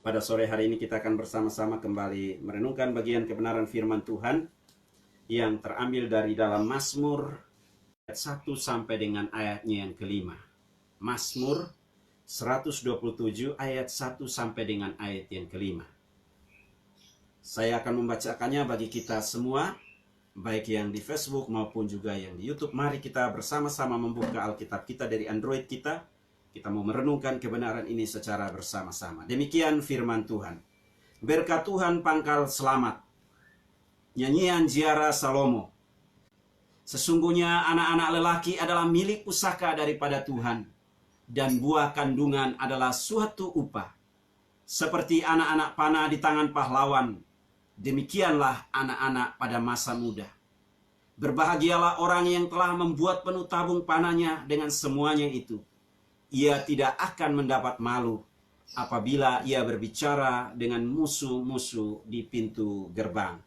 Pada sore hari ini kita akan bersama-sama kembali merenungkan bagian kebenaran firman Tuhan yang terambil dari dalam Mazmur ayat 1 sampai dengan ayatnya yang kelima. Mazmur 127 ayat 1 sampai dengan ayat yang kelima. Saya akan membacakannya bagi kita semua, baik yang di Facebook maupun juga yang di YouTube. Mari kita bersama-sama membuka Alkitab kita dari Android kita. Kita mau merenungkan kebenaran ini secara bersama-sama. Demikian firman Tuhan. Berkat Tuhan pangkal selamat. Nyanyian Ziarah Salomo. Sesungguhnya anak-anak lelaki adalah milik pusaka daripada Tuhan, dan buah kandungan adalah suatu upah. Seperti anak-anak panah di tangan pahlawan, demikianlah anak-anak pada masa muda. Berbahagialah orang yang telah membuat penuh tabung panahnya dengan semuanya itu. Ia tidak akan mendapat malu apabila ia berbicara dengan musuh-musuh di pintu gerbang.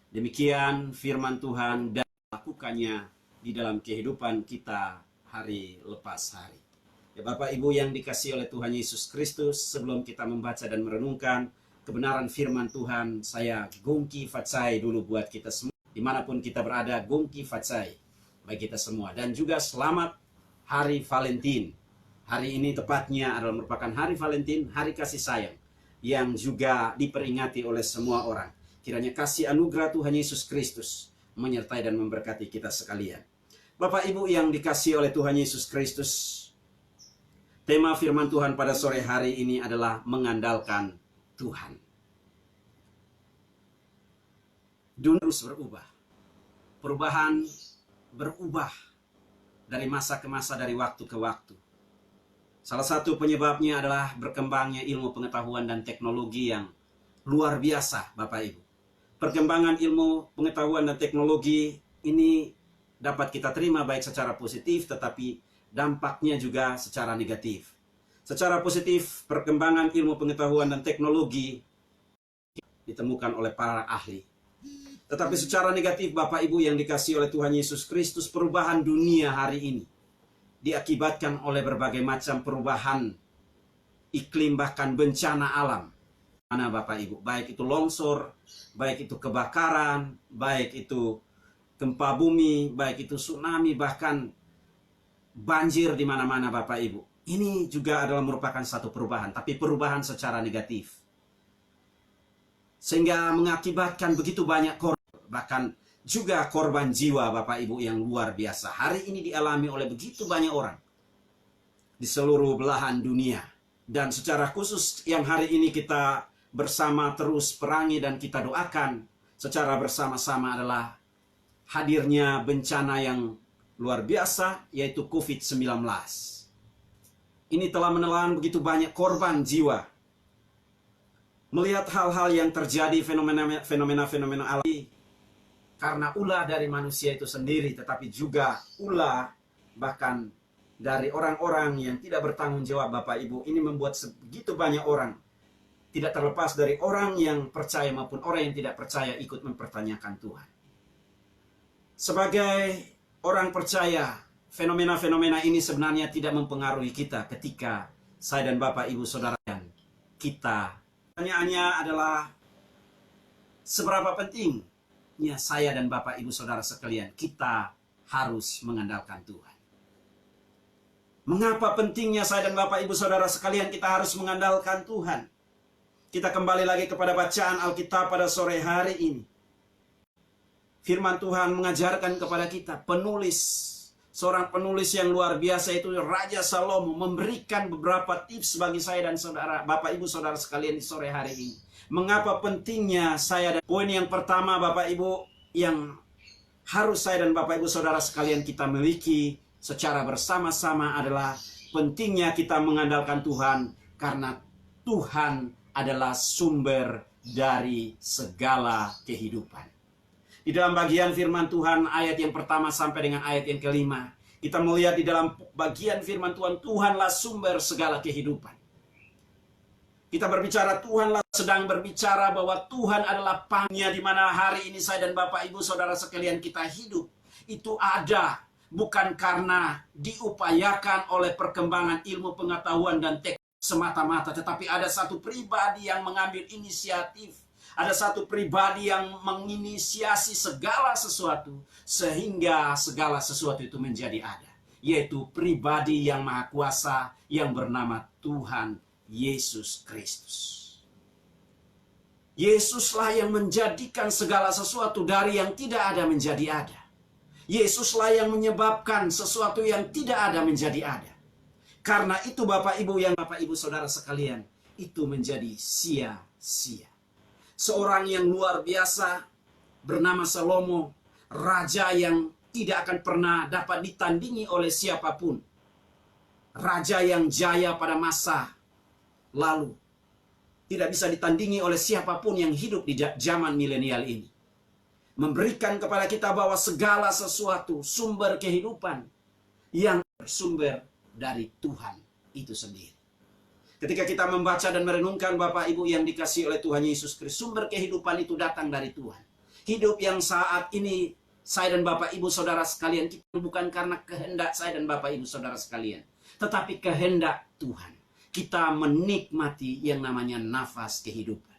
Demikian firman Tuhan dan lakukannya di dalam kehidupan kita hari lepas hari. Ya Bapak Ibu yang dikasihi oleh Tuhan Yesus Kristus, sebelum kita membaca dan merenungkan kebenaran firman Tuhan, saya gongki fatsai dulu buat kita semua. Dimanapun kita berada, gongki fatsai bagi kita semua. Dan juga selamat Hari Valentin. Hari ini tepatnya adalah merupakan Hari Valentin, Hari Kasih Sayang, yang juga diperingati oleh semua orang. Kiranya kasih anugerah Tuhan Yesus Kristus menyertai dan memberkati kita sekalian. Bapak Ibu yang dikasihi oleh Tuhan Yesus Kristus, tema firman Tuhan pada sore hari ini adalah mengandalkan Tuhan. Dunia terus berubah. Perubahan berubah dari masa ke masa, dari waktu ke waktu. Salah satu penyebabnya adalah berkembangnya ilmu pengetahuan dan teknologi yang luar biasa, Bapak Ibu. Perkembangan ilmu pengetahuan dan teknologi ini dapat kita terima baik secara positif, tetapi dampaknya juga secara negatif. Secara positif, perkembangan ilmu pengetahuan dan teknologi ditemukan oleh para ahli. Tetapi secara negatif, Bapak Ibu yang dikasihi oleh Tuhan Yesus Kristus, perubahan dunia hari ini diakibatkan oleh berbagai macam perubahan iklim, bahkan bencana alam. Mana Bapak Ibu, baik itu longsor, baik itu kebakaran, baik itu gempa bumi, baik itu tsunami, bahkan banjir di mana-mana Bapak Ibu. Ini juga adalah merupakan satu perubahan, tapi perubahan secara negatif. Sehingga mengakibatkan begitu banyak korban, bahkan juga korban jiwa Bapak Ibu yang luar biasa. Hari ini dialami oleh begitu banyak orang di seluruh belahan dunia. Dan secara khusus yang hari ini kita bersama terus perangi dan kita doakan secara bersama-sama adalah hadirnya bencana yang luar biasa, yaitu COVID-19. Ini telah menelan begitu banyak korban jiwa. Melihat hal-hal yang terjadi, fenomena-fenomena alam, karena ulah dari manusia itu sendiri, tetapi juga ulah bahkan dari orang-orang yang tidak bertanggung jawab Bapak Ibu. Ini membuat segitu banyak orang, tidak terlepas dari orang yang percaya maupun orang yang tidak percaya, ikut mempertanyakan Tuhan. Sebagai orang percaya, fenomena-fenomena ini sebenarnya tidak mempengaruhi kita ketika saya dan Bapak Ibu Saudara dan kita. Pertanyaannya adalah seberapa penting saya dan Bapak Ibu Saudara sekalian, kita harus mengandalkan Tuhan. Mengapa pentingnya saya dan Bapak Ibu Saudara sekalian kita harus mengandalkan Tuhan? Kita kembali lagi kepada bacaan Alkitab pada sore hari ini. Firman Tuhan mengajarkan kepada kita, seorang penulis yang luar biasa itu Raja Salomo memberikan beberapa tips bagi saya dan saudara, Bapak Ibu Saudara sekalian di sore hari ini. Mengapa pentingnya saya dan poin yang pertama Bapak Ibu yang harus saya dan Bapak Ibu Saudara sekalian kita miliki secara bersama-sama adalah pentingnya kita mengandalkan Tuhan, karena Tuhan adalah sumber dari segala kehidupan. Di dalam bagian firman Tuhan ayat yang pertama sampai dengan ayat yang kelima, kita melihat di dalam bagian firman Tuhan, Tuhanlah sumber segala kehidupan. Kita berbicara, Tuhanlah sedang berbicara bahwa Tuhan adalah pangnya di mana hari ini saya dan Bapak Ibu Saudara sekalian kita hidup. Itu ada bukan karena diupayakan oleh perkembangan ilmu pengetahuan dan teknologi. semata-mata, tetapi ada satu pribadi yang mengambil inisiatif. Ada satu pribadi yang menginisiasi segala sesuatu sehingga segala sesuatu itu menjadi ada, yaitu pribadi yang maha kuasa yang bernama Tuhan Yesus Kristus. Yesuslah yang menjadikan segala sesuatu dari yang tidak ada menjadi ada. Yesuslah yang menyebabkan sesuatu yang tidak ada menjadi ada. Karena itu Bapak Ibu Saudara sekalian, itu menjadi sia-sia. Seorang yang luar biasa bernama Salomo, raja yang tidak akan pernah dapat ditandingi oleh siapapun. Raja yang jaya pada masa lalu. Tidak bisa ditandingi oleh siapapun yang hidup di zaman milenial ini. Memberikan kepada kita bahwa segala sesuatu sumber kehidupan yang bersumber dari Tuhan itu sendiri. Ketika kita membaca dan merenungkan Bapak Ibu yang dikasihi oleh Tuhan Yesus Kristus, sumber kehidupan itu datang dari Tuhan. Hidup yang saat ini saya dan Bapak Ibu Saudara sekalian, kita bukan karena kehendak saya dan Bapak Ibu Saudara sekalian, tetapi kehendak Tuhan. Kita menikmati yang namanya nafas kehidupan.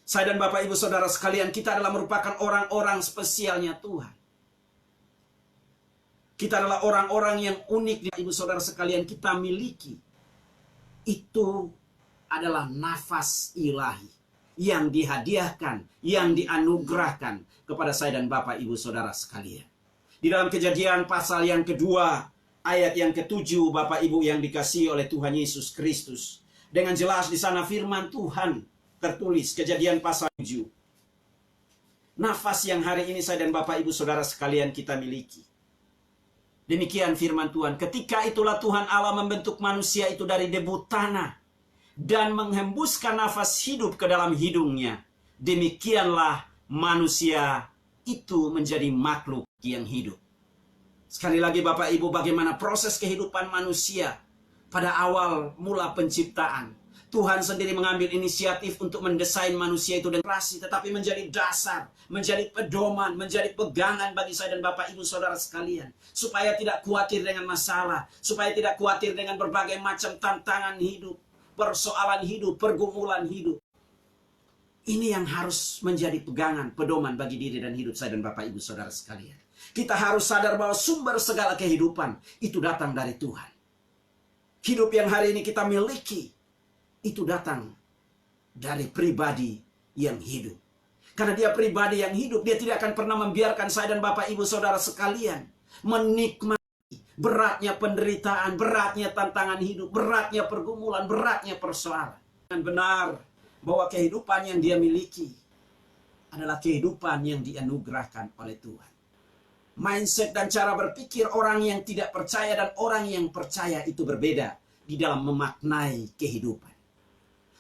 Saya dan Bapak Ibu Saudara sekalian, kita adalah merupakan orang-orang spesialnya Tuhan. Kita adalah orang-orang yang unik, Ibu Saudara sekalian, kita miliki. Itu adalah nafas ilahi yang dihadiahkan, yang dianugerahkan kepada saya dan Bapak Ibu Saudara sekalian. Di dalam Kejadian pasal yang kedua, ayat yang ke-7, Bapak Ibu yang dikasihi oleh Tuhan Yesus Kristus. Dengan jelas di sana firman Tuhan tertulis, Kejadian pasal 7. Nafas yang hari ini saya dan Bapak Ibu Saudara sekalian kita miliki. Demikian firman Tuhan. Ketika itulah Tuhan Allah membentuk manusia itu dari debu tanah dan menghembuskan nafas hidup ke dalam hidungnya. Demikianlah manusia itu menjadi makhluk yang hidup. Sekali lagi Bapak Ibu, bagaimana proses kehidupan manusia pada awal mula penciptaan. Tuhan sendiri mengambil inisiatif untuk mendesain manusia itu dengan rasi, tetapi menjadi dasar, menjadi pedoman, menjadi pegangan bagi saya dan Bapak Ibu Saudara sekalian. Supaya tidak khawatir dengan masalah, supaya tidak khawatir dengan berbagai macam tantangan hidup, persoalan hidup, pergumulan hidup. Ini yang harus menjadi pegangan, pedoman bagi diri dan hidup saya dan Bapak Ibu Saudara sekalian. Kita harus sadar bahwa sumber segala kehidupan itu datang dari Tuhan. Hidup yang hari ini kita miliki itu datang dari pribadi yang hidup. Karena dia pribadi yang hidup, dia tidak akan pernah membiarkan saya dan Bapak Ibu Saudara sekalian menikmati beratnya penderitaan, beratnya tantangan hidup, beratnya pergumulan, beratnya persoalan. Dan benar bahwa kehidupan yang dia miliki adalah kehidupan yang dianugerahkan oleh Tuhan. Mindset dan cara berpikir orang yang tidak percaya dan orang yang percaya itu berbeda di dalam memaknai kehidupan.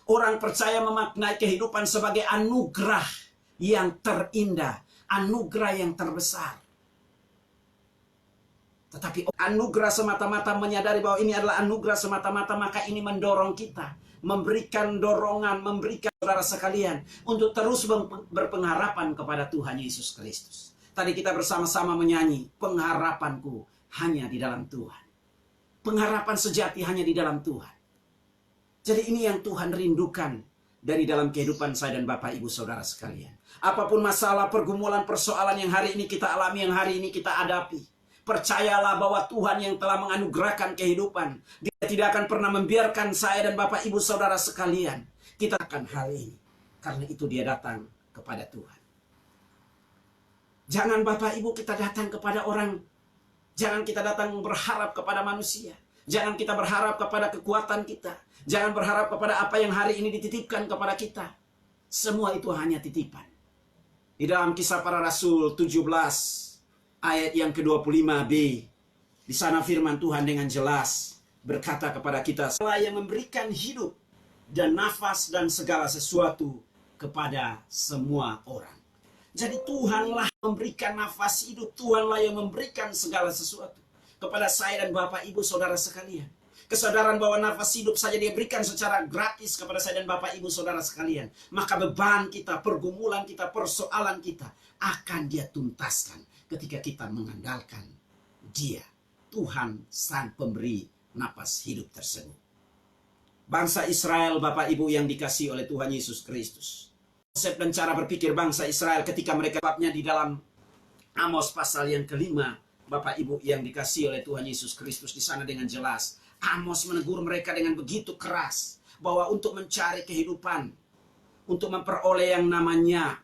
Orang percaya memaknai kehidupan sebagai anugerah yang terindah, anugerah yang terbesar. Tetapi anugerah semata-mata menyadari bahwa ini adalah anugerah semata-mata, maka ini mendorong kita, memberikan dorongan, memberikan saudara sekalian untuk terus berpengharapan kepada Tuhan Yesus Kristus. Tadi kita bersama-sama menyanyi, pengharapanku hanya di dalam Tuhan. Pengharapan sejati hanya di dalam Tuhan. Jadi ini yang Tuhan rindukan dari dalam kehidupan saya dan Bapak Ibu Saudara sekalian. Apapun masalah, pergumulan, persoalan yang hari ini kita alami, yang hari ini kita hadapi. Percayalah bahwa Tuhan yang telah menganugerahkan kehidupan, Dia tidak akan pernah membiarkan saya dan Bapak Ibu Saudara sekalian kita akan hal ini. Karena itu Dia datang kepada Tuhan. Jangan Bapak Ibu kita datang kepada orang, jangan kita datang berharap kepada manusia. Jangan kita berharap kepada kekuatan kita. Jangan berharap kepada apa yang hari ini dititipkan kepada kita. Semua itu hanya titipan. Di dalam Kisah Para Rasul 17 ayat yang ke-25b, di sana firman Tuhan dengan jelas berkata kepada kita, Allah yang memberikan hidup dan nafas dan segala sesuatu kepada semua orang. Jadi Tuhanlah memberikan nafas hidup, Tuhanlah yang memberikan segala sesuatu kepada saya dan Bapak Ibu Saudara sekalian. Kesadaran bahwa nafas hidup saja Dia berikan secara gratis kepada saya dan Bapak Ibu Saudara sekalian. Maka beban kita, pergumulan kita, persoalan kita akan Dia tuntaskan ketika kita mengandalkan Dia, Tuhan sang pemberi nafas hidup tersebut. Bangsa Israel, Bapak Ibu yang dikasihi oleh Tuhan Yesus Kristus. Konsep dan cara berpikir bangsa Israel ketika mereka babnya di dalam Amos pasal yang kelima, Bapak Ibu yang dikasihi oleh Tuhan Yesus Kristus, di sana dengan jelas Amos menegur mereka dengan begitu keras bahwa untuk mencari kehidupan, untuk memperoleh yang namanya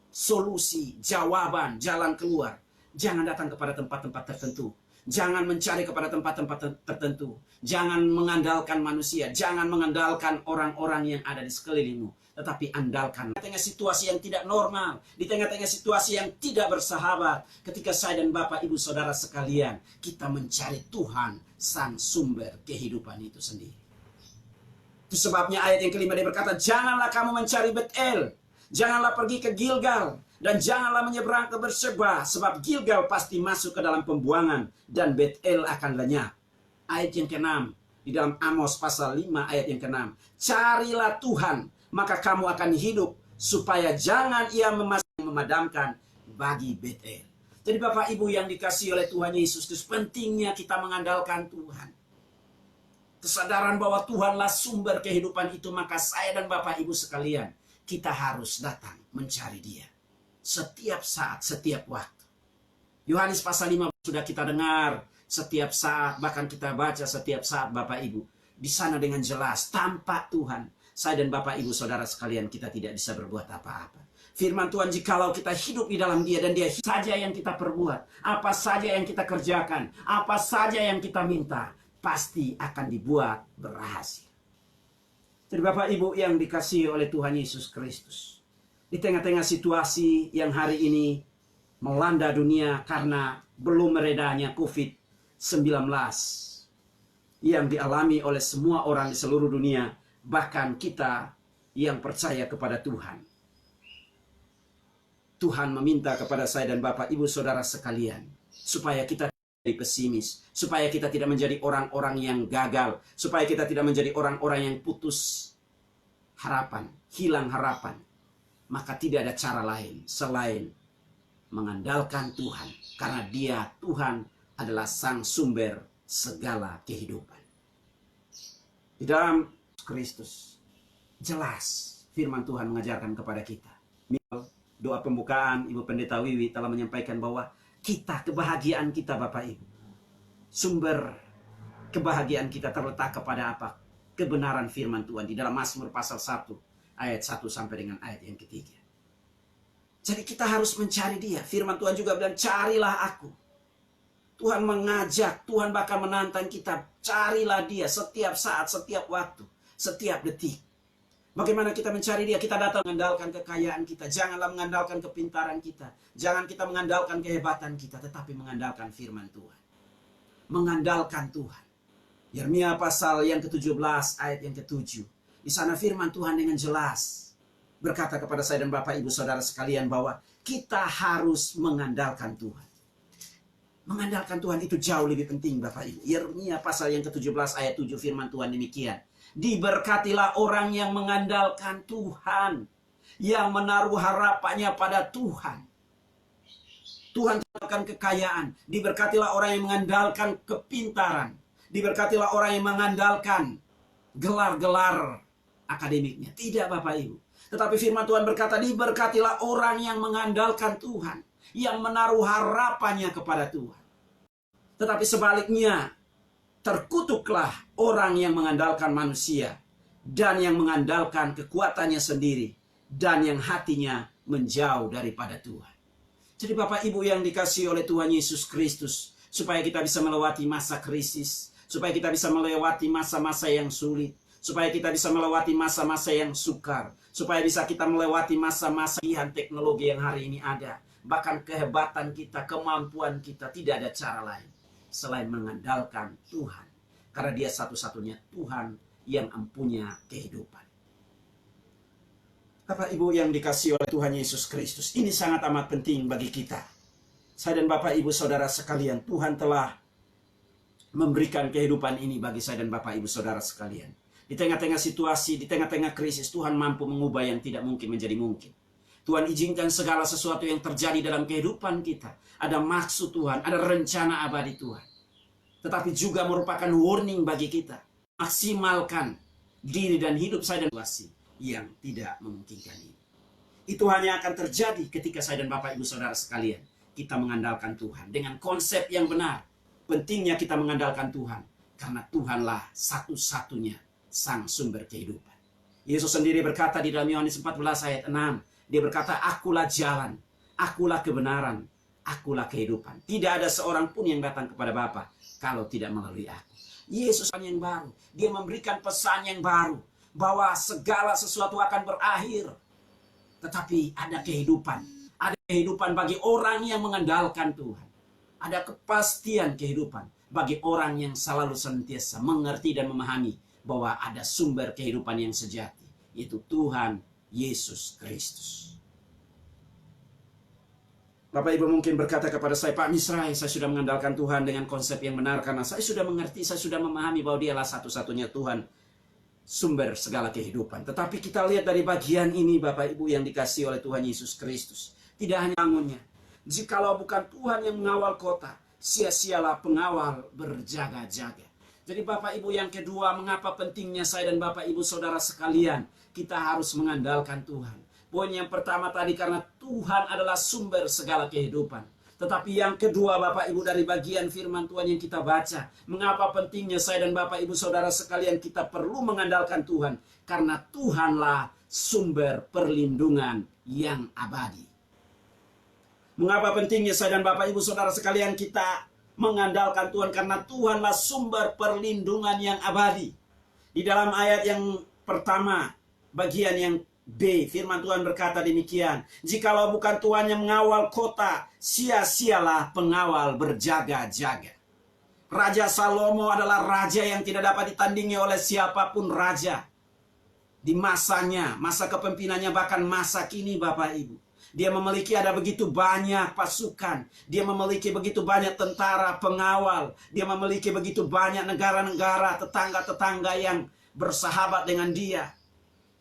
solusi, jawaban, jalan keluar, jangan datang kepada tempat-tempat tertentu. Jangan mencari kepada tempat-tempat tertentu. Jangan mengandalkan manusia. Jangan mengandalkan orang-orang yang ada di sekelilingmu. Tetapi andalkan. Di tengah situasi yang tidak normal. Di tengah-tengah situasi yang tidak bersahabat. Ketika saya dan Bapak Ibu Saudara sekalian, kita mencari Tuhan, sang sumber kehidupan itu sendiri. Itu sebabnya ayat yang kelima dia berkata, janganlah kamu mencari Betel. Janganlah pergi ke Gilgal. Dan janganlah menyeberang ke Berseba, sebab Gilgal pasti masuk ke dalam pembuangan dan Betel akan lenyap. Ayat yang ke-6 di dalam Amos pasal 5 ayat yang ke-6. Carilah Tuhan, maka kamu akan hidup, supaya jangan ia memadamkan bagi Betel. Jadi Bapak Ibu yang dikasihi oleh Tuhan Yesus Kristus, pentingnya kita mengandalkan Tuhan. Kesadaran bahwa Tuhanlah sumber kehidupan itu, maka saya dan Bapak Ibu sekalian, kita harus datang mencari Dia. Setiap saat, setiap waktu. Yohanes pasal 5 sudah kita dengar setiap saat, bahkan kita baca setiap saat Bapak Ibu. Di sana dengan jelas, tanpa Tuhan, saya dan Bapak Ibu Saudara sekalian, kita tidak bisa berbuat apa-apa. Firman Tuhan, jikalau kita hidup di dalam Dia dan Dia saja yang kita perbuat, apa saja yang kita kerjakan, apa saja yang kita minta, pasti akan dibuat berhasil. Jadi Bapak Ibu yang dikasihi oleh Tuhan Yesus Kristus, di tengah-tengah situasi yang hari ini melanda dunia karena belum meredanya COVID-19 yang dialami oleh semua orang di seluruh dunia, bahkan kita yang percaya kepada Tuhan. Tuhan meminta kepada saya dan Bapak Ibu Saudara sekalian, supaya kita tidak menjadi pesimis, supaya kita tidak menjadi orang-orang yang gagal, supaya kita tidak menjadi orang-orang yang putus harapan, hilang harapan. Maka tidak ada cara lain selain mengandalkan Tuhan. Karena Dia, Tuhan, adalah sang sumber segala kehidupan. Di dalam Kristus, jelas firman Tuhan mengajarkan kepada kita. Doa pembukaan Ibu Pendeta Wiwi telah menyampaikan bahwa kita, kebahagiaan kita Bapak Ibu, sumber kebahagiaan kita terletak kepada apa? Kebenaran firman Tuhan. Di dalam Mazmur pasal 1. Ayat 1 sampai dengan ayat yang ketiga. Jadi kita harus mencari Dia. Firman Tuhan juga bilang, carilah aku. Tuhan mengajak, Tuhan bahkan menantang kita. Carilah Dia setiap saat, setiap waktu, setiap detik. Bagaimana kita mencari Dia? Kita datang mengandalkan kekayaan kita. Janganlah mengandalkan kepintaran kita. Jangan kita mengandalkan kehebatan kita, tetapi mengandalkan firman Tuhan. Mengandalkan Tuhan. Yeremia pasal yang ke-17 ayat yang ke-7. Di sana firman Tuhan dengan jelas berkata kepada saya dan Bapak Ibu Saudara sekalian bahwa kita harus mengandalkan Tuhan. Mengandalkan Tuhan itu jauh lebih penting Bapak Ibu. Yeremia pasal yang ke-17 ayat 7 firman Tuhan demikian. Diberkatilah orang yang mengandalkan Tuhan, yang menaruh harapannya pada Tuhan. Tuhan mengandalkan kekayaan. Diberkatilah orang yang mengandalkan kepintaran. Diberkatilah orang yang mengandalkan gelar-gelar akademiknya. Tidak Bapak Ibu. Tetapi firman Tuhan berkata, diberkatilah orang yang mengandalkan Tuhan, yang menaruh harapannya kepada Tuhan. Tetapi sebaliknya, terkutuklah orang yang mengandalkan manusia, dan yang mengandalkan kekuatannya sendiri, dan yang hatinya menjauh daripada Tuhan. Jadi Bapak Ibu yang dikasihi oleh Tuhan Yesus Kristus, supaya kita bisa melewati masa krisis, supaya kita bisa melewati masa-masa yang sulit, supaya kita bisa melewati masa-masa yang sukar, supaya bisa kita melewati masa-masa teknologi yang hari ini ada. Bahkan kehebatan kita, kemampuan kita, tidak ada cara lain selain mengandalkan Tuhan. Karena Dia satu-satunya Tuhan yang mempunyai kehidupan. Bapak Ibu yang dikasihi oleh Tuhan Yesus Kristus, ini sangat amat penting bagi kita. Saya dan Bapak Ibu Saudara sekalian, Tuhan telah memberikan kehidupan ini bagi saya dan Bapak Ibu Saudara sekalian. Di tengah-tengah situasi, di tengah-tengah krisis, Tuhan mampu mengubah yang tidak mungkin menjadi mungkin. Tuhan izinkan segala sesuatu yang terjadi dalam kehidupan kita. Ada maksud Tuhan, ada rencana abadi Tuhan. Tetapi juga merupakan warning bagi kita. Maksimalkan diri dan hidup saya dan situasi yang tidak memungkinkan ini. Itu hanya akan terjadi ketika saya dan Bapak Ibu Saudara sekalian kita mengandalkan Tuhan dengan konsep yang benar. Pentingnya kita mengandalkan Tuhan karena Tuhanlah satu-satunya sang sumber kehidupan. Yesus sendiri berkata di dalam Yohanes 14 ayat 6, dia berkata, akulah jalan, akulah kebenaran, akulah kehidupan. Tidak ada seorang pun yang datang kepada Bapa kalau tidak melalui aku. Yesus yang baru, dia memberikan pesan yang baru bahwa segala sesuatu akan berakhir. Tetapi ada kehidupan. Ada kehidupan bagi orang yang mengandalkan Tuhan. Ada kepastian kehidupan bagi orang yang selalu senantiasa mengerti dan memahami bahwa ada sumber kehidupan yang sejati, yaitu Tuhan Yesus Kristus. Bapak Ibu mungkin berkata kepada saya, Pak Misrai, saya sudah mengandalkan Tuhan dengan konsep yang benar karena saya sudah mengerti, saya sudah memahami bahwa Dialah satu-satunya Tuhan, sumber segala kehidupan. Tetapi kita lihat dari bagian ini Bapak Ibu yang dikasih oleh Tuhan Yesus Kristus. Tidak hanya bangunnya. Jikalau bukan Tuhan yang mengawal kota, sia-sialah pengawal berjaga-jaga. Jadi Bapak Ibu yang kedua, mengapa pentingnya saya dan Bapak Ibu Saudara sekalian, kita harus mengandalkan Tuhan. Poin yang pertama tadi karena Tuhan adalah sumber segala kehidupan. Tetapi yang kedua Bapak Ibu dari bagian firman Tuhan yang kita baca. Mengapa pentingnya saya dan Bapak Ibu Saudara sekalian kita perlu mengandalkan Tuhan. Karena Tuhanlah sumber perlindungan yang abadi. Mengapa pentingnya saya dan Bapak Ibu Saudara sekalian kita mengandalkan Tuhan. Karena Tuhanlah sumber perlindungan yang abadi. Di dalam ayat yang pertama bagian yang B, firman Tuhan berkata demikian. Jikalau bukan Tuhan yang mengawal kota, sia-sialah pengawal berjaga-jaga. Raja Salomo adalah raja yang tidak dapat ditandingi oleh siapapun raja. Di masanya, masa kepemimpinannya bahkan masa kini Bapak Ibu. Dia memiliki ada begitu banyak pasukan. Dia memiliki begitu banyak tentara pengawal. Dia memiliki begitu banyak negara-negara, tetangga-tetangga yang bersahabat dengan dia.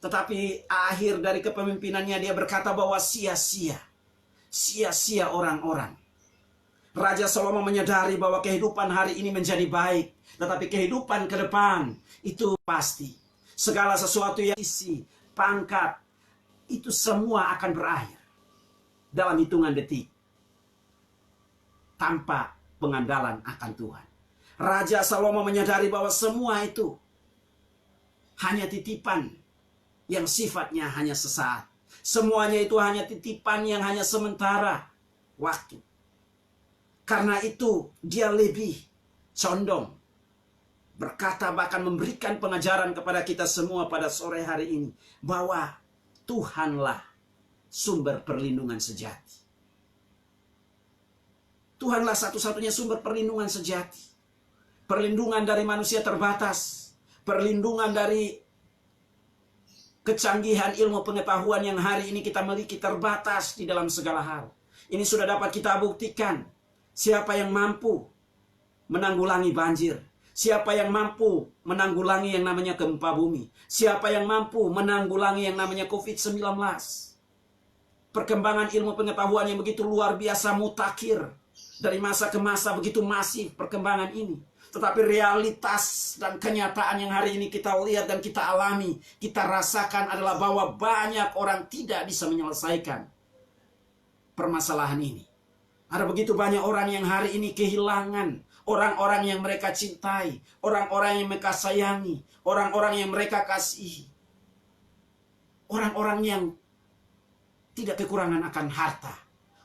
Tetapi akhir dari kepemimpinannya dia berkata bahwa sia-sia. Sia-sia orang-orang. Raja Salomo menyadari bahwa kehidupan hari ini menjadi baik. Tetapi kehidupan ke depan itu pasti. Segala sesuatu yang isi, pangkat, itu semua akan berakhir. Dalam hitungan detik. Tanpa pengandalan akan Tuhan. Raja Salomo menyadari bahwa semua itu hanya titipan yang sifatnya hanya sesaat. Semuanya itu hanya titipan yang hanya sementara waktu. Karena itu dia lebih condong berkata bahkan memberikan pengajaran kepada kita semua pada sore hari ini. Bahwa Tuhanlah sumber perlindungan sejati. Tuhanlah satu-satunya sumber perlindungan sejati. Perlindungan dari manusia terbatas. Perlindungan dari kecanggihan ilmu pengetahuan yang hari ini kita miliki terbatas di dalam segala hal. Ini sudah dapat kita buktikan. Siapa yang mampu menanggulangi banjir? Siapa yang mampu menanggulangi yang namanya gempa bumi? Siapa yang mampu menanggulangi yang namanya COVID-19? Perkembangan ilmu pengetahuan yang begitu luar biasa mutakhir. Dari masa ke masa begitu masif perkembangan ini. Tetapi realitas dan kenyataan yang hari ini kita lihat dan kita alami, kita rasakan adalah bahwa banyak orang tidak bisa menyelesaikan permasalahan ini. Ada begitu banyak orang yang hari ini kehilangan orang-orang yang mereka cintai, orang-orang yang mereka sayangi, orang-orang yang mereka kasihi. Orang-orang yang tidak kekurangan akan harta,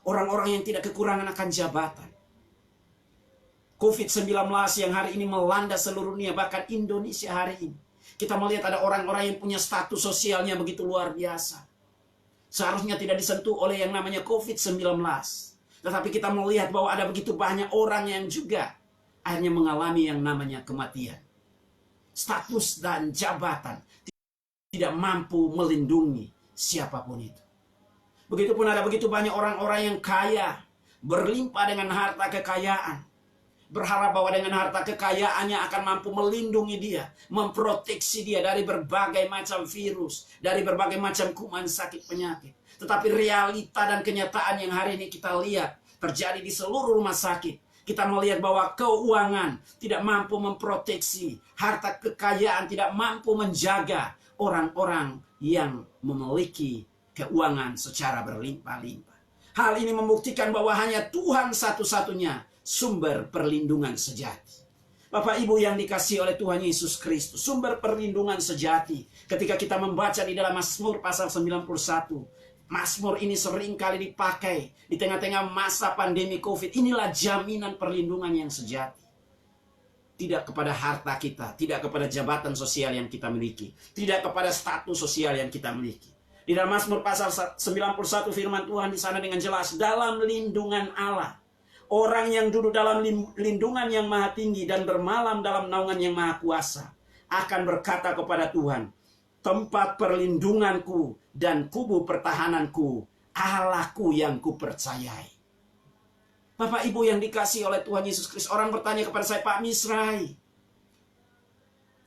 orang-orang yang tidak kekurangan akan jabatan. COVID-19 yang hari ini melanda seluruh dunia, bahkan Indonesia hari ini. Kita melihat ada orang-orang yang punya status sosialnya begitu luar biasa. Seharusnya tidak disentuh oleh yang namanya COVID-19. Tetapi kita melihat bahwa ada begitu banyak orang yang juga akhirnya mengalami yang namanya kematian. Status dan jabatan tidak mampu melindungi siapapun itu. Begitupun ada begitu banyak orang-orang yang kaya, berlimpah dengan harta kekayaan. Berharap bahwa dengan harta kekayaannya akan mampu melindungi dia, memproteksi dia dari berbagai macam virus, dari berbagai macam kuman sakit penyakit. Tetapi realita dan kenyataan yang hari ini kita lihat terjadi di seluruh rumah sakit. Kita melihat bahwa keuangan tidak mampu memproteksi, harta kekayaan tidak mampu menjaga orang-orang yang memiliki keuangan secara berlimpah-limpah. Hal ini membuktikan bahwa hanya Tuhan satu-satunya sumber perlindungan sejati. Bapak Ibu yang dikasihi oleh Tuhan Yesus Kristus, sumber perlindungan sejati. Ketika kita membaca di dalam Mazmur pasal 91, Mazmur ini sering kali dipakai di tengah-tengah masa pandemi COVID. Inilah jaminan perlindungan yang sejati. Tidak kepada harta kita, tidak kepada jabatan sosial yang kita miliki, tidak kepada status sosial yang kita miliki. Di dalam Mazmur pasal 91 firman Tuhan di sana dengan jelas, dalam lindungan Allah, orang yang duduk dalam lindungan yang maha tinggi dan bermalam dalam naungan yang maha kuasa akan berkata kepada Tuhan, tempat perlindunganku dan kubu pertahananku, Allahku yang kupercayai. Bapak Ibu yang dikasihi oleh Tuhan Yesus Kristus, orang bertanya kepada saya, Pak Misrai,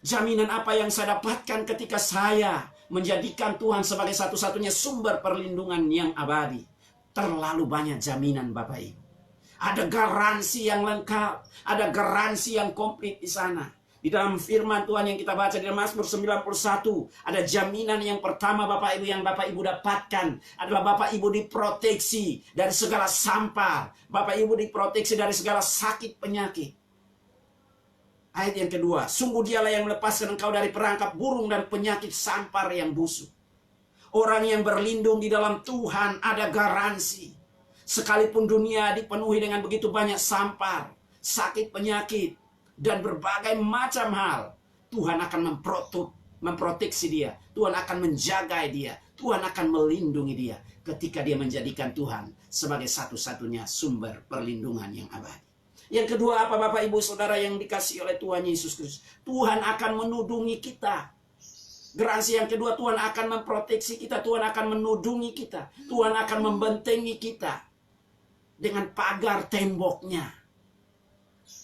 jaminan apa yang saya dapatkan ketika saya menjadikan Tuhan sebagai satu-satunya sumber perlindungan yang abadi? Terlalu banyak jaminan Bapak Ibu. Ada garansi yang lengkap, ada garansi yang komplit di sana. Di dalam firman Tuhan yang kita baca di dalam Mazmur 91, ada jaminan yang pertama Bapak Ibu yang Bapak Ibu dapatkan adalah Bapak Ibu diproteksi dari segala sampar. Bapak Ibu diproteksi dari segala sakit penyakit. Ayat yang kedua, sungguh dialah yang melepaskan engkau dari perangkap burung dan penyakit sampar yang busuk. Orang yang berlindung di dalam Tuhan ada garansi. Sekalipun dunia dipenuhi dengan begitu banyak sampar, sakit penyakit, dan berbagai macam hal, Tuhan akan memproteksi dia. Tuhan akan menjaga dia. Tuhan akan melindungi dia ketika dia menjadikan Tuhan sebagai satu-satunya sumber perlindungan yang abadi. Yang kedua apa Bapak Ibu Saudara yang dikasihi oleh Tuhan Yesus Kristus? Tuhan akan menudungi kita. Garansi yang kedua, Tuhan akan memproteksi kita. Tuhan akan menudungi kita. Tuhan akan membentengi kita dengan pagar temboknya.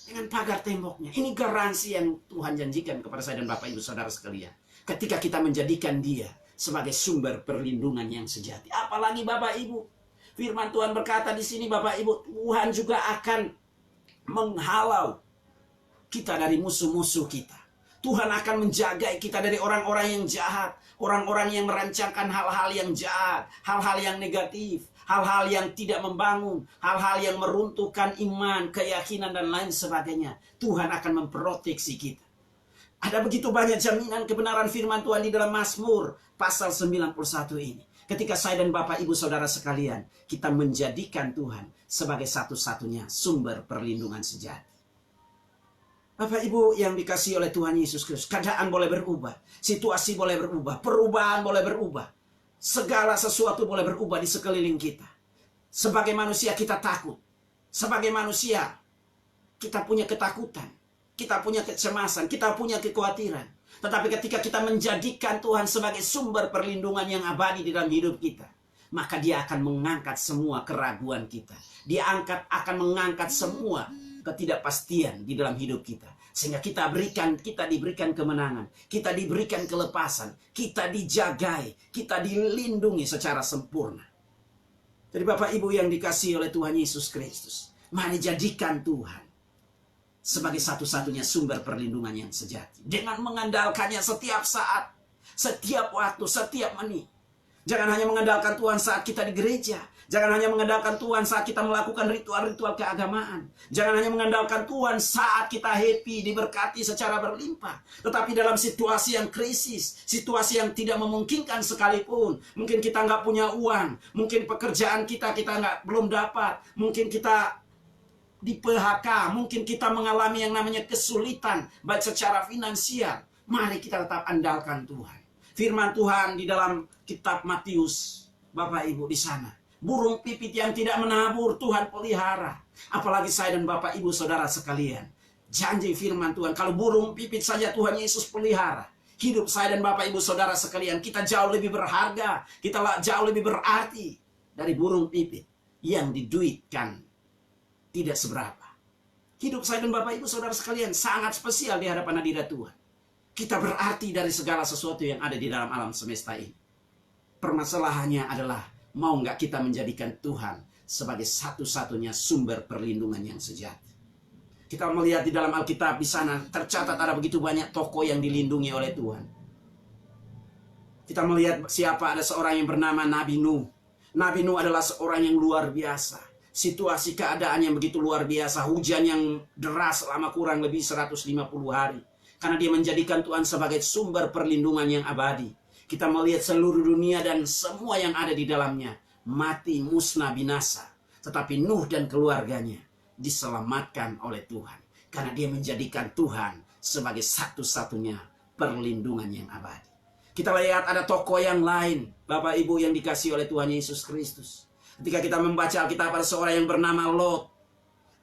Dengan pagar temboknya. Ini garansi yang Tuhan janjikan kepada saya dan Bapak Ibu Saudara sekalian. Ketika kita menjadikan dia sebagai sumber perlindungan yang sejati. Apalagi Bapak Ibu, firman Tuhan berkata di sini Bapak Ibu, Tuhan juga akan menghalau kita dari musuh-musuh kita. Tuhan akan menjaga kita dari orang-orang yang jahat, orang-orang yang merancangkan hal-hal yang jahat, hal-hal yang negatif, hal-hal yang tidak membangun, hal-hal yang meruntuhkan iman, keyakinan, dan lain sebagainya. Tuhan akan memproteksi kita. Ada begitu banyak jaminan kebenaran firman Tuhan di dalam Mazmur pasal 91 ini. Ketika saya dan Bapak Ibu Saudara sekalian, kita menjadikan Tuhan sebagai satu-satunya sumber perlindungan sejati. Bapak Ibu yang dikasihi oleh Tuhan Yesus Kristus, keadaan boleh berubah, situasi boleh berubah, perubahan boleh berubah. Segala sesuatu boleh berubah di sekeliling kita. Sebagai manusia kita takut. Sebagai manusia kita punya ketakutan. Kita punya kecemasan. Kita punya kekhawatiran. Tetapi ketika kita menjadikan Tuhan sebagai sumber perlindungan yang abadi di dalam hidup kita, maka dia akan mengangkat semua keraguan kita. Dia akan mengangkat semua ketidakpastian di dalam hidup kita. Sehingga kita diberikan kemenangan, kita diberikan kelepasan, kita dijagai, kita dilindungi secara sempurna. Jadi Bapak Ibu yang dikasihi oleh Tuhan Yesus Kristus, mari jadikan Tuhan sebagai satu-satunya sumber perlindungan yang sejati. Dengan mengandalkannya setiap saat, setiap waktu, setiap menit. Jangan hanya mengandalkan Tuhan saat kita di gereja. Jangan hanya mengandalkan Tuhan saat kita melakukan ritual-ritual keagamaan. Jangan hanya mengandalkan Tuhan saat kita happy, diberkati secara berlimpah. Tetapi dalam situasi yang krisis, situasi yang tidak memungkinkan sekalipun. Mungkin kita nggak punya uang. Mungkin pekerjaan kita belum dapat. Mungkin kita di PHK. Mungkin kita mengalami yang namanya kesulitan, baik secara finansial. Mari kita tetap andalkan Tuhan. Firman Tuhan di dalam kitab Matius, Bapak Ibu di sana. Burung pipit yang tidak menabur Tuhan pelihara. Apalagi saya dan Bapak Ibu Saudara sekalian. Janji firman Tuhan, kalau burung pipit saja Tuhan Yesus pelihara, hidup saya dan Bapak Ibu Saudara sekalian, kita jauh lebih berharga, kita jauh lebih berarti dari burung pipit yang diduitkan tidak seberapa. Hidup saya dan Bapak Ibu Saudara sekalian sangat spesial di hadapan hadirat Tuhan. Kita berarti dari segala sesuatu yang ada di dalam alam semesta ini. Permasalahannya adalah, mau nggak kita menjadikan Tuhan sebagai satu-satunya sumber perlindungan yang sejati. Kita melihat di dalam Alkitab di sana tercatat ada begitu banyak tokoh yang dilindungi oleh Tuhan. Kita melihat siapa, ada seorang yang bernama Nabi Nuh. Nabi Nuh adalah seorang yang luar biasa. Situasi keadaan yang begitu luar biasa. Hujan yang deras selama kurang lebih 150 hari. Karena dia menjadikan Tuhan sebagai sumber perlindungan yang abadi. Kita melihat seluruh dunia dan semua yang ada di dalamnya mati, musnah, binasa. Tetapi Nuh dan keluarganya diselamatkan oleh Tuhan. Karena dia menjadikan Tuhan sebagai satu-satunya perlindungan yang abadi. Kita lihat ada tokoh yang lain, Bapak Ibu yang dikasihi oleh Tuhan Yesus Kristus. Ketika kita membaca Alkitab, ada seorang yang bernama Lot.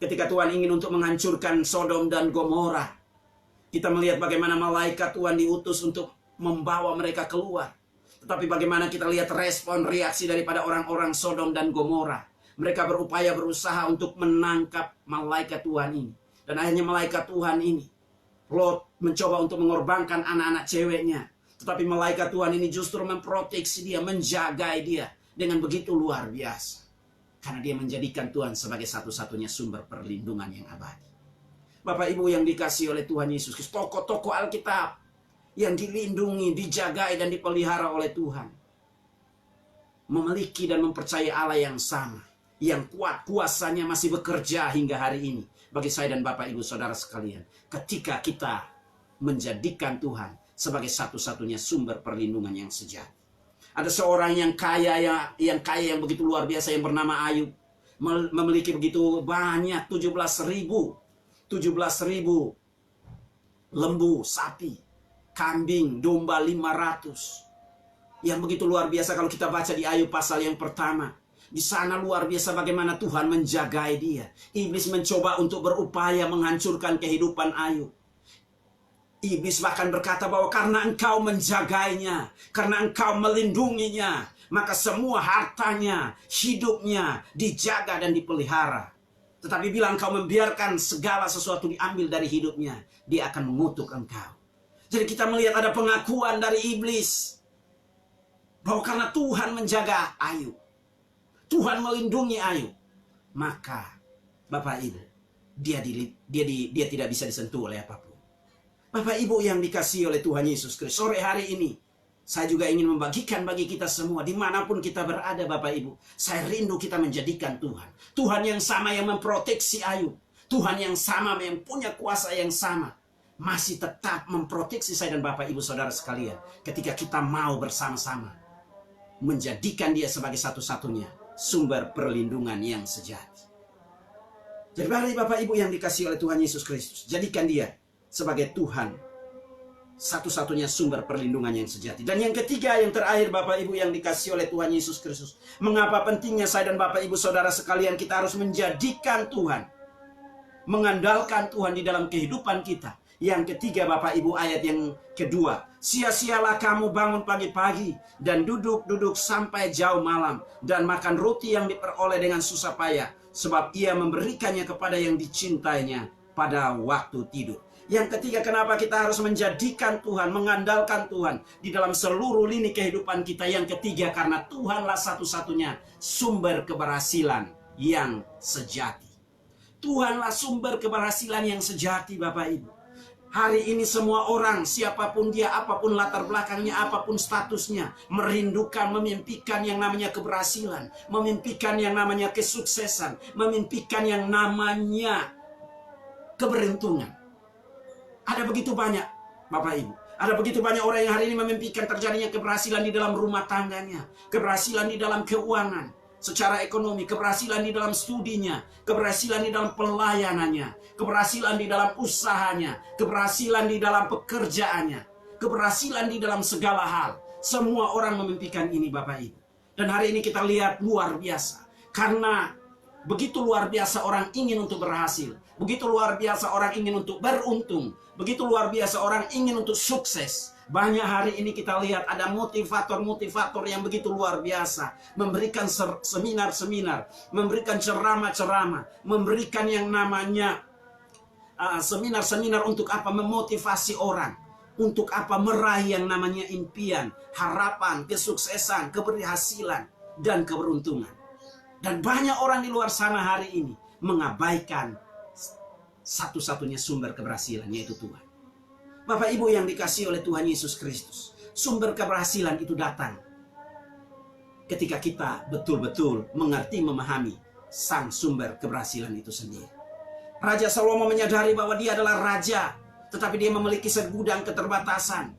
Ketika Tuhan ingin untuk menghancurkan Sodom dan Gomora, kita melihat bagaimana malaikat Tuhan diutus untuk membawa mereka keluar. Tetapi bagaimana kita lihat respon, reaksi daripada orang-orang Sodom dan Gomora. Mereka berupaya, berusaha untuk menangkap malaikat Tuhan ini. Dan akhirnya malaikat Tuhan ini, Lot mencoba untuk mengorbankan anak-anak ceweknya. Tetapi malaikat Tuhan ini justru memproteksi dia, menjagai dia dengan begitu luar biasa. Karena dia menjadikan Tuhan sebagai satu-satunya sumber perlindungan yang abadi. Bapak Ibu yang dikasihi oleh Tuhan Yesus Kristus, tokoh-tokoh Alkitab yang dilindungi, dijagai dan dipelihara oleh Tuhan. Memiliki dan mempercayai Allah yang sama. Yang kuat, kuasanya masih bekerja hingga hari ini. Bagi saya dan Bapak Ibu Saudara sekalian. Ketika kita menjadikan Tuhan sebagai satu-satunya sumber perlindungan yang sejati. Ada seorang yang kaya yang begitu luar biasa yang bernama Ayub. Memiliki begitu banyak 17.000 lembu, sapi, kambing, domba 500. Yang begitu luar biasa kalau kita baca di Ayub pasal yang pertama. Di sana luar biasa bagaimana Tuhan menjagai dia. Iblis mencoba untuk berupaya menghancurkan kehidupan Ayub. Iblis bahkan berkata bahwa karena engkau menjagainya, karena engkau melindunginya, maka semua hartanya, hidupnya dijaga dan dipelihara. Tetapi bila engkau membiarkan segala sesuatu diambil dari hidupnya, dia akan mengutuk engkau. Jadi kita melihat ada pengakuan dari iblis bahwa karena Tuhan menjaga Ayub, Tuhan melindungi Ayub, maka Bapak Ibu, dia tidak bisa disentuh oleh apapun. Bapak Ibu yang dikasihi oleh Tuhan Yesus Kristus, sore hari ini saya juga ingin membagikan bagi kita semua, dimanapun kita berada Bapak Ibu, saya rindu kita menjadikan Tuhan. Tuhan yang sama yang memproteksi Ayub, Tuhan yang sama yang punya kuasa yang sama, masih tetap memproteksi saya dan Bapak Ibu Saudara sekalian. Ketika kita mau bersama-sama menjadikan dia sebagai satu-satunya sumber perlindungan yang sejati. Jadi mari Bapak Ibu yang dikasihi oleh Tuhan Yesus Kristus, jadikan dia sebagai Tuhan satu-satunya sumber perlindungan yang sejati. Dan yang ketiga, yang terakhir Bapak Ibu yang dikasihi oleh Tuhan Yesus Kristus, mengapa pentingnya saya dan Bapak Ibu Saudara sekalian kita harus menjadikan Tuhan, mengandalkan Tuhan di dalam kehidupan kita. Yang ketiga Bapak Ibu, ayat yang kedua, sia-sialah kamu bangun pagi-pagi dan duduk-duduk sampai jauh malam dan makan roti yang diperoleh dengan susah payah, sebab ia memberikannya kepada yang dicintainya pada waktu tidur. Yang ketiga, kenapa kita harus menjadikan Tuhan, mengandalkan Tuhan di dalam seluruh lini kehidupan kita. Yang ketiga, karena Tuhanlah satu-satunya sumber keberhasilan yang sejati. Tuhanlah sumber keberhasilan yang sejati Bapak Ibu. Hari ini semua orang, siapapun dia, apapun latar belakangnya, apapun statusnya, merindukan, memimpikan yang namanya keberhasilan, memimpikan yang namanya kesuksesan, memimpikan yang namanya keberuntungan. Ada begitu banyak Bapak Ibu, ada begitu banyak orang yang hari ini memimpikan terjadinya keberhasilan di dalam rumah tangganya, keberhasilan di dalam keuangan, secara ekonomi, keberhasilan di dalam studinya, keberhasilan di dalam pelayanannya, keberhasilan di dalam usahanya, keberhasilan di dalam pekerjaannya, keberhasilan di dalam segala hal. Semua orang memimpikan ini Bapak Ibu. Dan hari ini kita lihat luar biasa. Karena begitu luar biasa orang ingin untuk berhasil. Begitu luar biasa orang ingin untuk beruntung. Begitu luar biasa orang ingin untuk sukses. Banyak hari ini kita lihat ada motivator-motivator yang begitu luar biasa. Memberikan seminar-seminar. Memberikan ceramah-ceramah. Memberikan yang namanya seminar-seminar untuk apa? Memotivasi orang. Untuk apa? Meraih yang namanya impian, harapan, kesuksesan, keberhasilan, dan keberuntungan. Dan banyak orang di luar sana hari ini mengabaikan satu-satunya sumber keberhasilan, yaitu Tuhan. Bapak Ibu yang dikasihi oleh Tuhan Yesus Kristus, sumber keberhasilan itu datang ketika kita betul-betul mengerti, memahami sang sumber keberhasilan itu sendiri. Raja Salomo menyadari bahwa dia adalah raja, tetapi dia memiliki segudang keterbatasan.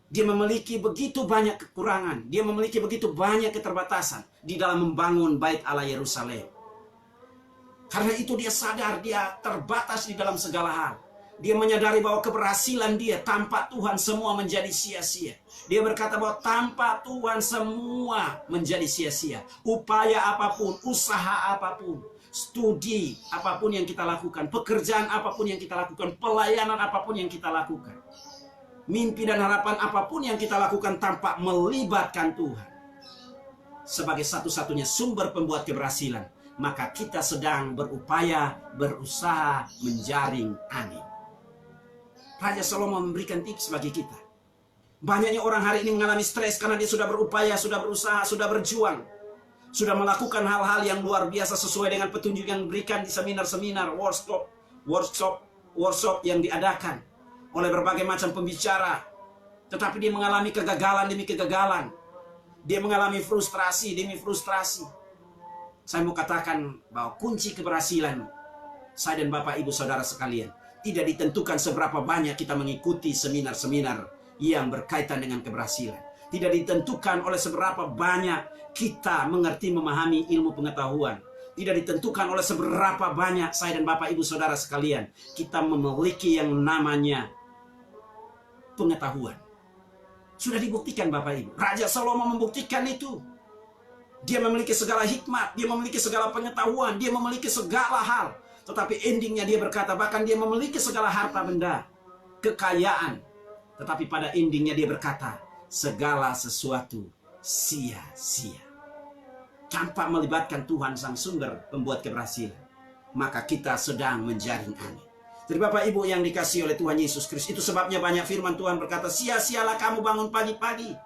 Dia memiliki begitu banyak kekurangan, dia memiliki begitu banyak keterbatasan di dalam membangun bait Allah Yerusalem. Karena itu dia sadar dia terbatas di dalam segala hal. Dia menyadari bahwa keberhasilan dia tanpa Tuhan semua menjadi sia-sia. Dia berkata bahwa tanpa Tuhan semua menjadi sia-sia. Upaya apapun, usaha apapun, studi apapun yang kita lakukan, pekerjaan apapun yang kita lakukan, pelayanan apapun yang kita lakukan, mimpi dan harapan apapun yang kita lakukan tanpa melibatkan Tuhan sebagai satu-satunya sumber pembuat keberhasilan, maka kita sedang berupaya, berusaha menjaring angin. Raja Salomo memberikan tips bagi kita. Banyaknya orang hari ini mengalami stres karena dia sudah berupaya, sudah berusaha, sudah berjuang, sudah melakukan hal-hal yang luar biasa sesuai dengan petunjuk yang diberikan di seminar-seminar, workshop yang diadakan oleh berbagai macam pembicara. Tetapi dia mengalami kegagalan demi kegagalan. Dia mengalami frustrasi demi frustrasi. Saya mau katakan bahwa kunci keberhasilan saya dan Bapak Ibu Saudara sekalian tidak ditentukan seberapa banyak kita mengikuti seminar-seminar yang berkaitan dengan keberhasilan. Tidak ditentukan oleh seberapa banyak kita mengerti, memahami ilmu pengetahuan. Tidak ditentukan oleh seberapa banyak saya dan Bapak Ibu Saudara sekalian kita memiliki yang namanya pengetahuan. Sudah dibuktikan Bapak Ibu. Raja Salomo membuktikan itu. Dia memiliki segala hikmat, dia memiliki segala pengetahuan, dia memiliki segala hal. Tetapi endingnya dia berkata, bahkan dia memiliki segala harta benda, kekayaan. Tetapi pada endingnya dia berkata, segala sesuatu sia-sia. Tanpa melibatkan Tuhan sang sumber pembuat keberhasilan, maka kita sedang menjaring angin. Jadi Bapak Ibu yang dikasihi oleh Tuhan Yesus Kristus, itu sebabnya banyak firman Tuhan berkata, sia-sialah kamu bangun pagi-pagi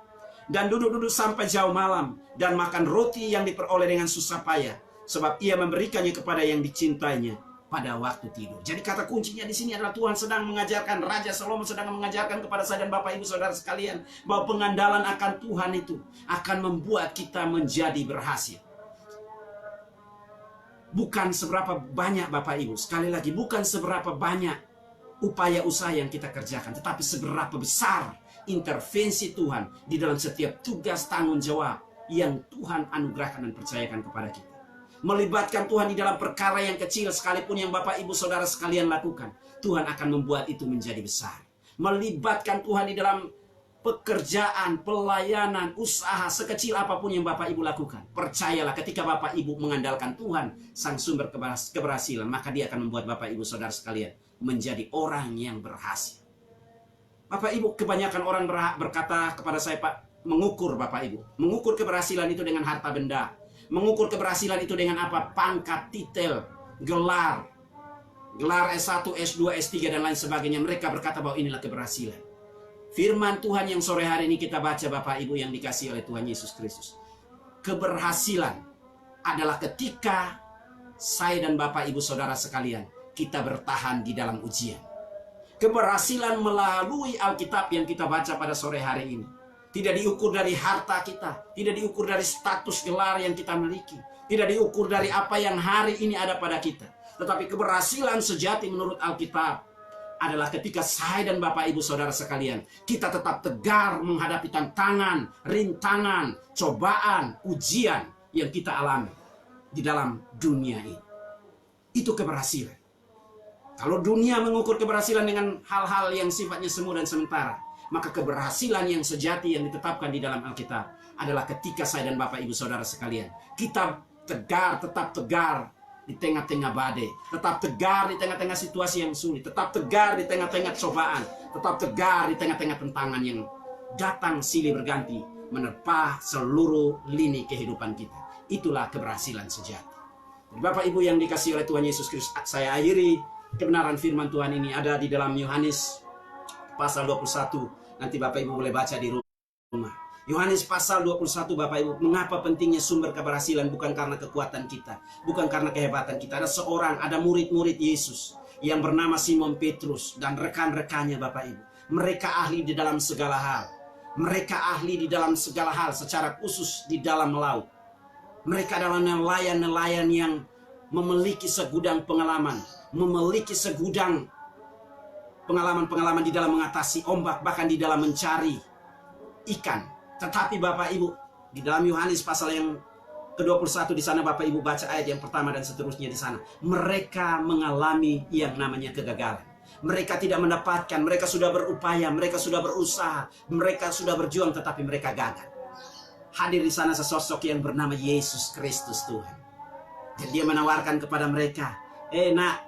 dan duduk-duduk sampai jauh malam dan makan roti yang diperoleh dengan susah payah, sebab ia memberikannya kepada yang dicintainya pada waktu tidur. Jadi kata kuncinya di sini adalah Tuhan sedang mengajarkan, Raja Salomo sedang mengajarkan kepada saya dan Bapak Ibu Saudara sekalian bahwa pengandalan akan Tuhan itu akan membuat kita menjadi berhasil. Bukan seberapa banyak Bapak Ibu, sekali lagi bukan seberapa banyak upaya usaha yang kita kerjakan, tetapi seberapa besar intervensi Tuhan di dalam setiap tugas tanggung jawab yang Tuhan anugerahkan dan percayakan kepada kita. Melibatkan Tuhan di dalam perkara yang kecil sekalipun yang Bapak Ibu Saudara sekalian lakukan, Tuhan akan membuat itu menjadi besar. Melibatkan Tuhan di dalam pekerjaan, pelayanan, usaha sekecil apapun yang Bapak Ibu lakukan, percayalah ketika Bapak Ibu mengandalkan Tuhan sang sumber keberhasilan, maka dia akan membuat Bapak Ibu Saudara sekalian menjadi orang yang berhasil. Bapak Ibu, kebanyakan orang berkata kepada saya, Pak, mengukur Bapak Ibu, mengukur keberhasilan itu dengan harta benda. Mengukur keberhasilan itu dengan apa? Pangkat, titel, gelar S1, S2, S3 dan lain sebagainya. Mereka berkata bahwa inilah keberhasilan. Firman Tuhan yang sore hari ini kita baca Bapak Ibu yang dikasihi oleh Tuhan Yesus Kristus. Keberhasilan adalah ketika saya dan Bapak Ibu Saudara sekalian kita bertahan di dalam ujian. Keberhasilan melalui Alkitab yang kita baca pada sore hari ini tidak diukur dari harta kita, tidak diukur dari status gelar yang kita miliki, tidak diukur dari apa yang hari ini ada pada kita. Tetapi keberhasilan sejati menurut Alkitab adalah ketika saya dan Bapak Ibu Saudara sekalian kita tetap tegar menghadapi tantangan, rintangan, cobaan, ujian yang kita alami di dalam dunia ini. Itu keberhasilan. Kalau dunia mengukur keberhasilan dengan hal-hal yang sifatnya semu dan sementara, maka keberhasilan yang sejati yang ditetapkan di dalam Alkitab adalah ketika saya dan Bapak Ibu Saudara sekalian kita tegar, tetap tegar di tengah-tengah badai, tetap tegar di tengah-tengah situasi yang sulit, tetap tegar di tengah-tengah cobaan, tetap tegar di tengah-tengah tentangan yang datang silih berganti menerpa seluruh lini kehidupan kita. Itulah keberhasilan sejati. Jadi Bapak Ibu yang dikasihi oleh Tuhan Yesus Kristus, saya akhiri kebenaran firman Tuhan ini ada di dalam Yohanes pasal 21. Nanti Bapak Ibu boleh baca di rumah. Yohanes pasal 21 Bapak Ibu, mengapa pentingnya sumber keberhasilan? Bukan karena kekuatan kita, bukan karena kehebatan kita. Ada murid-murid Yesus yang bernama Simon Petrus dan rekan-rekannya Bapak Ibu. Mereka ahli di dalam segala hal. Mereka ahli di dalam segala hal, secara khusus di dalam laut. Mereka adalah nelayan-nelayan yang memiliki segudang pengalaman, memiliki segudang pengalaman-pengalaman di dalam mengatasi ombak, bahkan di dalam mencari ikan. Tetapi Bapak Ibu, di dalam Yohanes pasal yang ke-21 di sana Bapak Ibu baca ayat yang pertama dan seterusnya di sana. Mereka mengalami yang namanya kegagalan. Mereka tidak mendapatkan, mereka sudah berupaya, mereka sudah berusaha, mereka sudah berjuang, tetapi mereka gagal. Hadir di sana sesosok yang bernama Yesus Kristus Tuhan. Dan dia menawarkan kepada mereka, nak,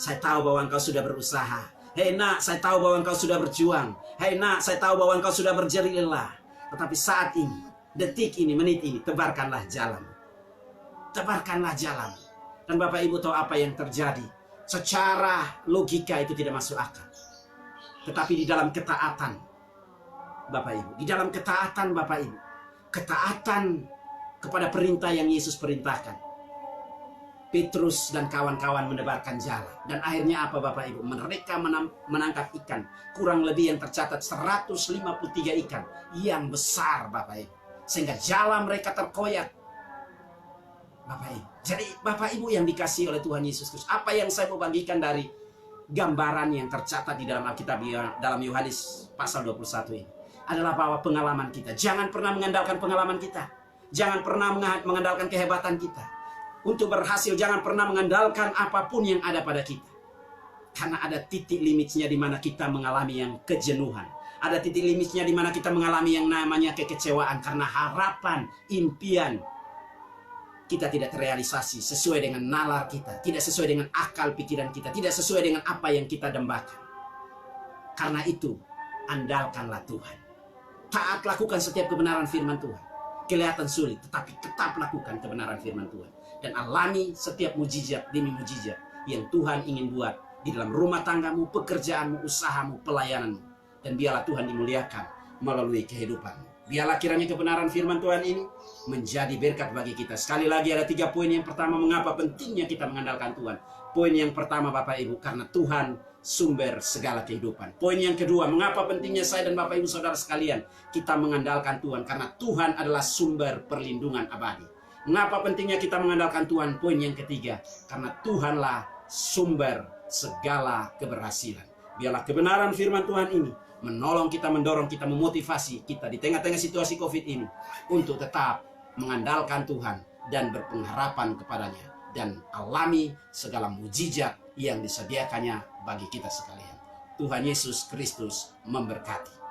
saya tahu bahwa engkau sudah berusaha. Nak, saya tahu bahwa engkau sudah berjuang. Nak, saya tahu bahwa engkau sudah berjerih lelah. Tetapi saat ini, detik ini, menit ini, tebarkanlah jalan. Tebarkanlah jalan. Dan Bapak Ibu tahu apa yang terjadi? Secara logika itu tidak masuk akal. Tetapi di dalam ketaatan, Bapak Ibu, di dalam ketaatan Bapak Ibu, ketaatan kepada perintah yang Yesus perintahkan, Petrus dan kawan-kawan menebarkan jalan. Dan akhirnya apa Bapak Ibu? Mereka menangkap ikan. Kurang lebih yang tercatat 153 ikan. Yang besar Bapak Ibu. Sehingga jalan mereka terkoyak. Bapak Ibu. Jadi Bapak Ibu yang dikasihi oleh Tuhan Yesus Kristus. Apa yang saya mau bagikan dari gambaran yang tercatat di dalam Alkitab, dalam Yohanes pasal 21 ini, adalah bahwa pengalaman kita. Jangan pernah mengandalkan pengalaman kita. Jangan pernah mengandalkan kehebatan kita. Untuk berhasil jangan pernah mengandalkan apapun yang ada pada kita. Karena ada titik limitnya di mana kita mengalami yang kejenuhan. Ada titik limitnya di mana kita mengalami yang namanya kekecewaan. Karena harapan, impian kita tidak terrealisasi sesuai dengan nalar kita. Tidak sesuai dengan akal pikiran kita. Tidak sesuai dengan apa yang kita dambakan. Karena itu, andalkanlah Tuhan. Taat lakukan setiap kebenaran firman Tuhan. Kelihatan sulit, tetapi tetap lakukan kebenaran firman Tuhan. Dan alami setiap mujizat demi mujizat yang Tuhan ingin buat di dalam rumah tanggamu, pekerjaanmu, usahamu, pelayananmu. Dan biarlah Tuhan dimuliakan melalui kehidupanmu. Biarlah kiranya kebenaran firman Tuhan ini menjadi berkat bagi kita. Sekali lagi ada 3 poin. Yang pertama, mengapa pentingnya kita mengandalkan Tuhan. Poin yang pertama Bapak Ibu, karena Tuhan sumber segala kehidupan. Poin yang kedua, mengapa pentingnya saya dan Bapak Ibu Saudara sekalian kita mengandalkan Tuhan. Karena Tuhan adalah sumber perlindungan abadi. Mengapa pentingnya kita mengandalkan Tuhan? Poin yang ketiga, karena Tuhanlah sumber segala keberhasilan. Biarlah kebenaran firman Tuhan ini menolong kita, mendorong kita, memotivasi kita di tengah-tengah situasi COVID ini untuk tetap mengandalkan Tuhan dan berpengharapan kepadanya dan alami segala mujizat yang disediakannya bagi kita sekalian. Tuhan Yesus Kristus memberkati.